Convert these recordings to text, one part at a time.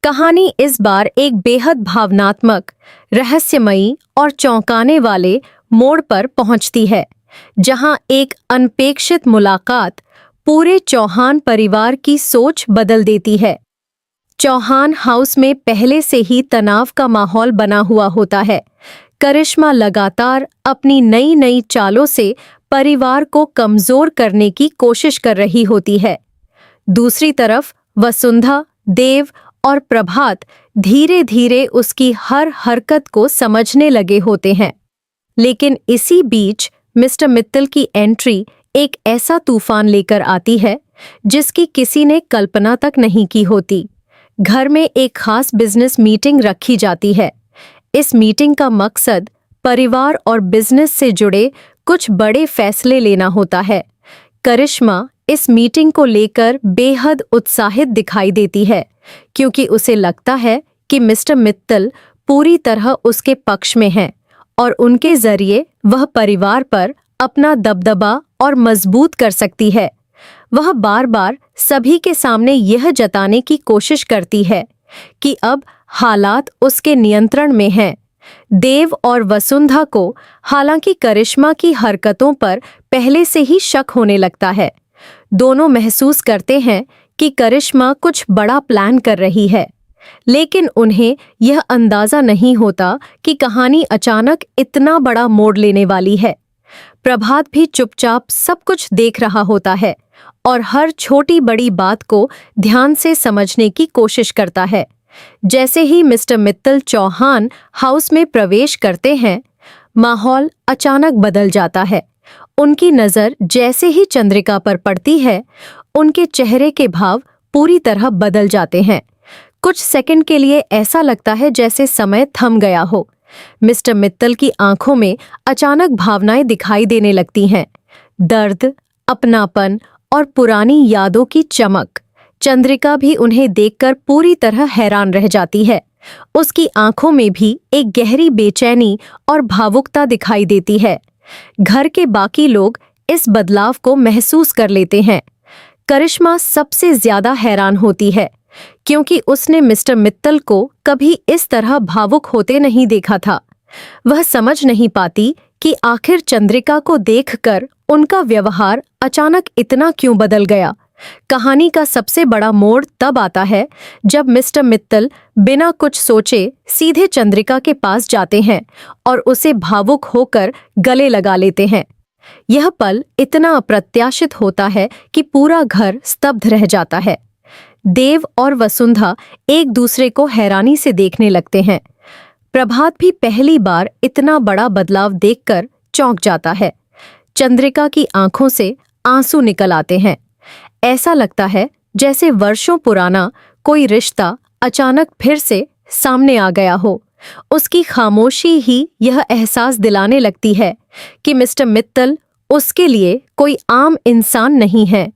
कहानी इस बार एक बेहद भावनात्मक, रहस्यमयी और चौंकाने वाले मोड़ पर पहुंचती है, जहां एक अनपेक्षित मुलाकात पूरे चौहान परिवार की सोच बदल देती है। चौहान हाउस में पहले से ही तनाव का माहौल बना हुआ होता है। करिश्मा लगातार अपनी नई नई चालों से परिवार को कमजोर करने की कोशिश कर रही होती है। दूसरी तरफ वसुंधा, देव और प्रभात धीरे धीरे उसकी हर हरकत को समझने लगे होते हैं। लेकिन इसी बीच मिस्टर मित्तल की एंट्री एक ऐसा तूफान लेकर आती है जिसकी किसी ने कल्पना तक नहीं की होती। घर में एक खास बिजनेस मीटिंग रखी जाती है। इस मीटिंग का मकसद परिवार और बिजनेस से जुड़े कुछ बड़े फैसले लेना होता है। करिश्मा इस मीटिंग को लेकर बेहद उत्साहित दिखाई देती है, क्योंकि उसे लगता है कि मिस्टर मित्तल पूरी तरह उसके पक्ष में हैं और उनके जरिए वह परिवार पर अपना दबदबा और मजबूत कर सकती है। वह बार बार सभी के सामने यह जताने की कोशिश करती है कि अब हालात उसके नियंत्रण में हैं। देव और वसुंधा को हालांकि करिश्मा की हरकतों पर पहले से ही शक होने लगता है। दोनों महसूस करते हैं कि करिश्मा कुछ बड़ा प्लान कर रही है, लेकिन उन्हें यह अंदाजा नहीं होता कि कहानी अचानक इतना बड़ा मोड़ लेने वाली है। प्रभात भी चुपचाप सब कुछ देख रहा होता है और हर छोटी बड़ी बात को ध्यान से समझने की कोशिश करता है। जैसे ही मिस्टर मित्तल चौहान हाउस में प्रवेश करते हैं, माहौल अचानक बदल जाता है। उनकी नज़र जैसे ही चंद्रिका पर पड़ती है, उनके चेहरे के भाव पूरी तरह बदल जाते हैं। कुछ सेकंड के लिए ऐसा लगता है जैसे समय थम गया हो। मिस्टर मित्तल की आंखों में अचानक भावनाएं दिखाई देने लगती हैं, दर्द, अपनापन और पुरानी यादों की चमक। चंद्रिका भी उन्हें देखकर पूरी तरह हैरान रह जाती है। उसकी आंखों में भी एक गहरी बेचैनी और भावुकता दिखाई देती है। घर के बाकी लोग इस बदलाव को महसूस कर लेते हैं। करिश्मा सबसे ज्यादा हैरान होती है, क्योंकि उसने मिस्टर मित्तल को कभी इस तरह भावुक होते नहीं देखा था। वह समझ नहीं पाती कि आखिर चंद्रिका को देखकर उनका व्यवहार अचानक इतना क्यों बदल गया। कहानी का सबसे बड़ा मोड़ तब आता है जब मिस्टर मित्तल बिना कुछ सोचे सीधे चंद्रिका के पास जाते हैं और उसे भावुक होकर गले लगा लेते हैं। यह पल इतना अप्रत्याशित होता है कि पूरा घर स्तब्ध रह जाता है। देव और वसुंधा एक दूसरे को हैरानी से देखने लगते हैं। प्रभात भी पहली बार इतना बड़ा बदलाव देखकर चौंक जाता है। चंद्रिका की आंखों से आंसू निकल आते हैं। ऐसा लगता है जैसे वर्षों पुराना कोई रिश्ता अचानक फिर से सामने आ गया हो। उसकी खामोशी ही यह एहसास दिलाने लगती है कि मिस्टर मित्तल उसके लिए कोई आम इंसान नहीं है।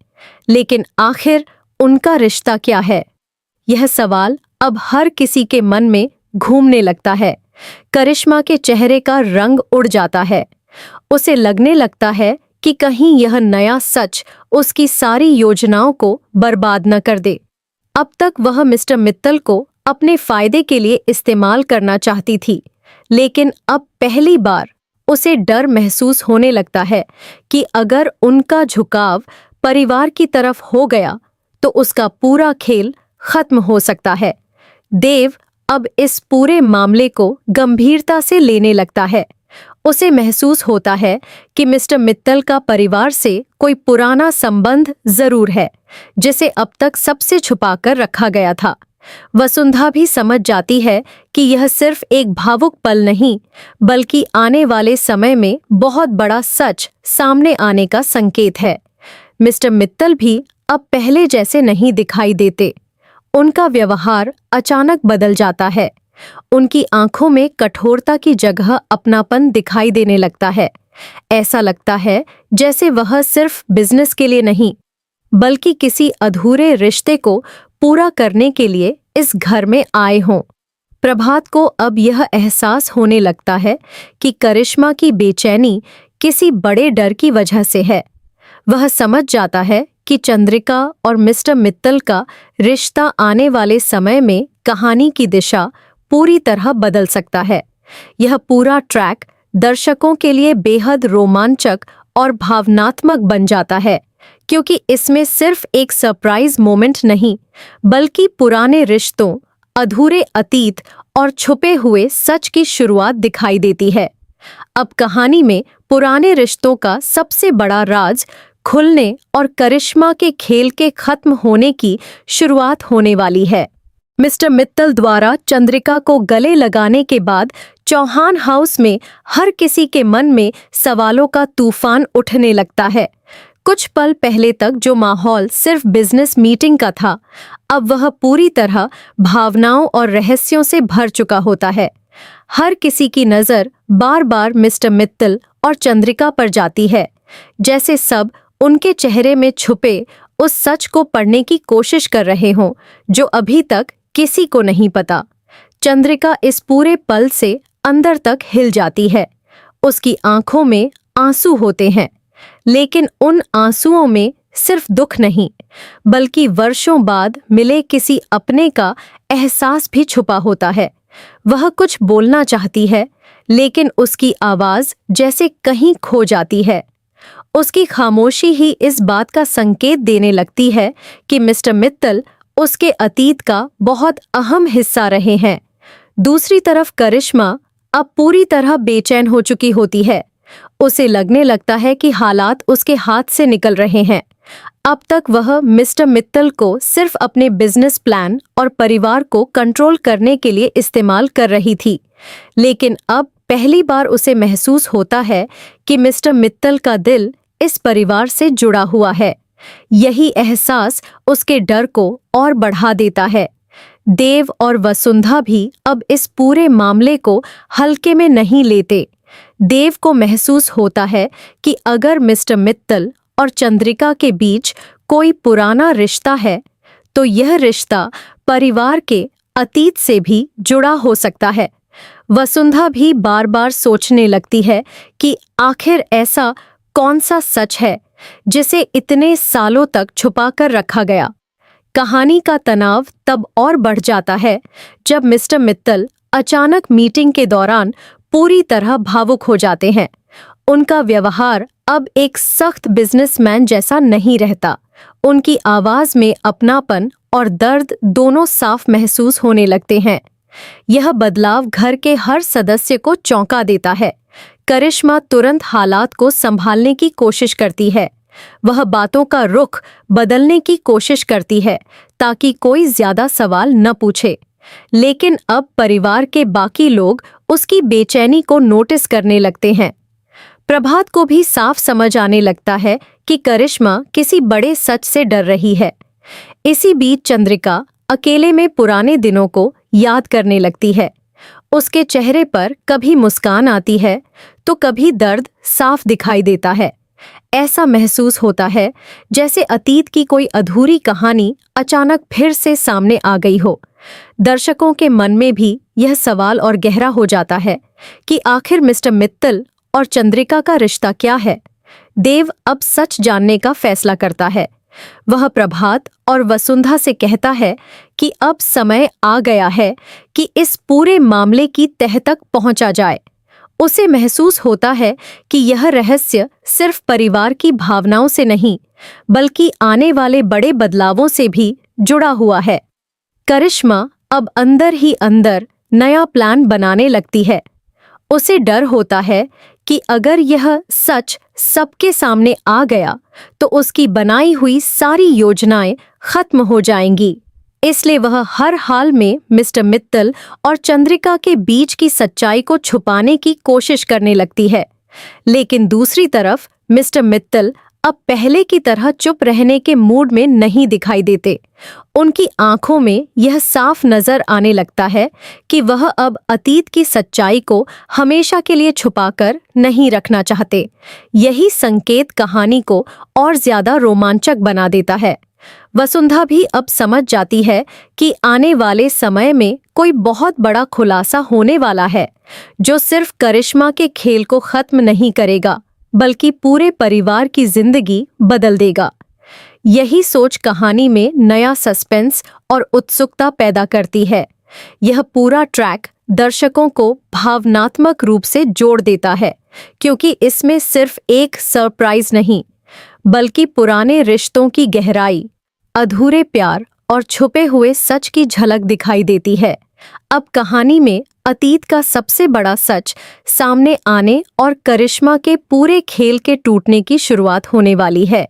लेकिन आखिर उनका रिश्ता क्या है? यह सवाल अब हर किसी के मन में घूमने लगता है। करिश्मा के चेहरे का रंग उड़ जाता है। उसे लगने लगता है कि कहीं यह नया सच उसकी सारी योजनाओं को बर्बाद न कर दे। अब तक वह मिस्टर मित्तल को अपने फायदे के लिए इस्तेमाल करना चाहती थी, लेकिन अब पहली बार उसे डर महसूस होने लगता है कि अगर उनका झुकाव परिवार की तरफ हो गया तो उसका पूरा खेल खत्म हो सकता है। देव अब इस पूरे मामले को गंभीरता से लेने लगता है। उसे महसूस होता है कि मिस्टर मित्तल का परिवार से कोई पुराना संबंध जरूर है, जिसे अब तक सबसे छुपाकर रखा गया था। वसुंधा भी समझ जाती है कि यह सिर्फ एक भावुक पल नहीं, बल्कि आने वाले समय में बहुत बड़ा सच सामने आने का संकेत है। मिस्टर मित्तल भी अब पहले जैसे नहीं दिखाई देते। उनका व्यवहार अचानक बदल जाता है। उनकी आंखों में कठोरता की जगह अपनापन दिखाई देने लगता है। ऐसा लगता है जैसे वह सिर्फ बिजनेस के लिए नहीं, बल्कि किसी अधूरे रिश्ते को पूरा करने के लिए इस घर में आए हों। प्रभात को अब यह एहसास होने लगता है कि करिश्मा की बेचैनी किसी बड़े डर की वजह से है। वह समझ जाता है कि चंद्रिका और मिस्टर मित्तल का रिश्ता आने वाले समय में कहानी की दिशा पूरी तरह बदल सकता है। यह पूरा ट्रैक दर्शकों के लिए बेहद रोमांचक और भावनात्मक बन जाता है, क्योंकि इसमें सिर्फ एक सरप्राइज मोमेंट नहीं, बल्कि पुराने रिश्तों, अधूरे अतीत और छुपे हुए सच की शुरुआत दिखाई देती है। अब कहानी में पुराने रिश्तों का सबसे बड़ा राज खुलने और करिश्मा के खेल के खत्म होने की शुरुआत होने वाली है। मिस्टर मित्तल द्वारा चंद्रिका को गले लगाने के बाद चौहान हाउस में हर किसी के मन में सवालों का तूफान उठने लगता है। कुछ पल पहले तक जो माहौल सिर्फ बिजनेस मीटिंग का था, अब वह पूरी तरह भावनाओं और रहस्यों से भर चुका होता है। हर किसी की नज़र बार बार मिस्टर मित्तल और चंद्रिका पर जाती है, जैसे सब उनके चेहरे में छुपे उस सच को पढ़ने की कोशिश कर रहे हों जो अभी तक किसी को नहीं पता। चंद्रिका इस पूरे पल से अंदर तक हिल जाती है। उसकी आंखों में आंसू होते हैं, लेकिन उन आंसुओं में सिर्फ दुख नहीं, बल्कि वर्षों बाद मिले किसी अपने का एहसास भी छुपा होता है। वह कुछ बोलना चाहती है, लेकिन उसकी आवाज़ जैसे कहीं खो जाती है। उसकी खामोशी ही इस बात का संकेत देने लगती है कि मिस्टर मित्तल उसके अतीत का बहुत अहम हिस्सा रहे हैं। दूसरी तरफ करिश्मा अब पूरी तरह बेचैन हो चुकी होती है। उसे लगने लगता है कि हालात उसके हाथ से निकल रहे हैं। अब तक वह मिस्टर मित्तल को सिर्फ अपने बिजनेस प्लान और परिवार को कंट्रोल करने के लिए इस्तेमाल कर रही थी, लेकिन अब पहली बार उसे महसूस होता है कि मिस्टर मित्तल का दिल इस परिवार से जुड़ा हुआ है। यही एहसास उसके डर को और बढ़ा देता है। देव और वसुंधा भी अब इस पूरे मामले को हल्के में नहीं लेते। देव को महसूस होता है कि अगर मिस्टर मित्तल और चंद्रिका के बीच कोई पुराना रिश्ता है, तो यह रिश्ता परिवार के अतीत से भी जुड़ा हो सकता है। वसुंधा भी बार बार सोचने लगती है कि आखिर ऐसा कौन सा सच है जिसे इतने सालों तक छुपाकर रखा गया। कहानी का तनाव तब और बढ़ जाता है जब मिस्टर मित्तल अचानक मीटिंग के दौरान पूरी तरह भावुक हो जाते हैं। उनका व्यवहार अब एक सख्त बिजनेसमैन जैसा नहीं रहता। उनकी आवाज में अपनापन और दर्द दोनों साफ महसूस होने लगते हैं। यह बदलाव घर के हर सदस्य को चौंका देता है। करिश्मा तुरंत हालात को संभालने की कोशिश करती है। वह बातों का रुख बदलने की कोशिश करती है ताकि कोई ज्यादा सवाल न पूछे, लेकिन अब परिवार के बाकी लोग उसकी बेचैनी को नोटिस करने लगते हैं। प्रभात को भी साफ समझ आने लगता है कि करिश्मा किसी बड़े सच से डर रही है। इसी बीच चंद्रिका अकेले में पुराने दिनों को याद करने लगती है। उसके चेहरे पर कभी मुस्कान आती है तो कभी दर्द साफ दिखाई देता है। ऐसा महसूस होता है जैसे अतीत की कोई अधूरी कहानी अचानक फिर से सामने आ गई हो। दर्शकों के मन में भी यह सवाल और गहरा हो जाता है कि आखिर मिस्टर मित्तल और चंद्रिका का रिश्ता क्या है। देव अब सच जानने का फैसला करता है। वह प्रभात और वसुंधा से कहता है कि अब समय आ गया है कि इस पूरे मामले की तह तक पहुंचा जाए। उसे महसूस होता है कि यह रहस्य सिर्फ परिवार की भावनाओं से नहीं, बल्कि आने वाले बड़े बदलावों से भी जुड़ा हुआ है। करिश्मा अब अंदर ही अंदर नया प्लान बनाने लगती है। उसे डर होता है कि अगर यह सच सबके सामने आ गया तो उसकी बनाई हुई सारी योजनाएं खत्म हो जाएंगी। इसलिए वह हर हाल में मिस्टर मित्तल और चंद्रिका के बीच की सच्चाई को छुपाने की कोशिश करने लगती है। लेकिन दूसरी तरफ मिस्टर मित्तल अब पहले की तरह चुप रहने के मूड में नहीं दिखाई देते। उनकी आंखों में यह साफ नजर आने लगता है कि वह अब अतीत की सच्चाई को हमेशा के लिए छुपाकर नहीं रखना चाहते। यही संकेत कहानी को और ज्यादा रोमांचक बना देता है। वसुंधा भी अब समझ जाती है कि आने वाले समय में कोई बहुत बड़ा खुलासा होने वाला है, जो सिर्फ करिश्मा के खेल को खत्म नहीं करेगा, बल्कि पूरे परिवार की जिंदगी बदल देगा। यही सोच कहानी में नया सस्पेंस और उत्सुकता पैदा करती है। यह पूरा ट्रैक दर्शकों को भावनात्मक रूप से जोड़ देता है, क्योंकि इसमें सिर्फ एक सरप्राइज नहीं, बल्कि पुराने रिश्तों की गहराई, अधूरे प्यार और छुपे हुए सच की झलक दिखाई देती है। अब कहानी में अतीत का सबसे बड़ा सच सामने आने और करिश्मा के पूरे खेल के टूटने की शुरुआत होने वाली है।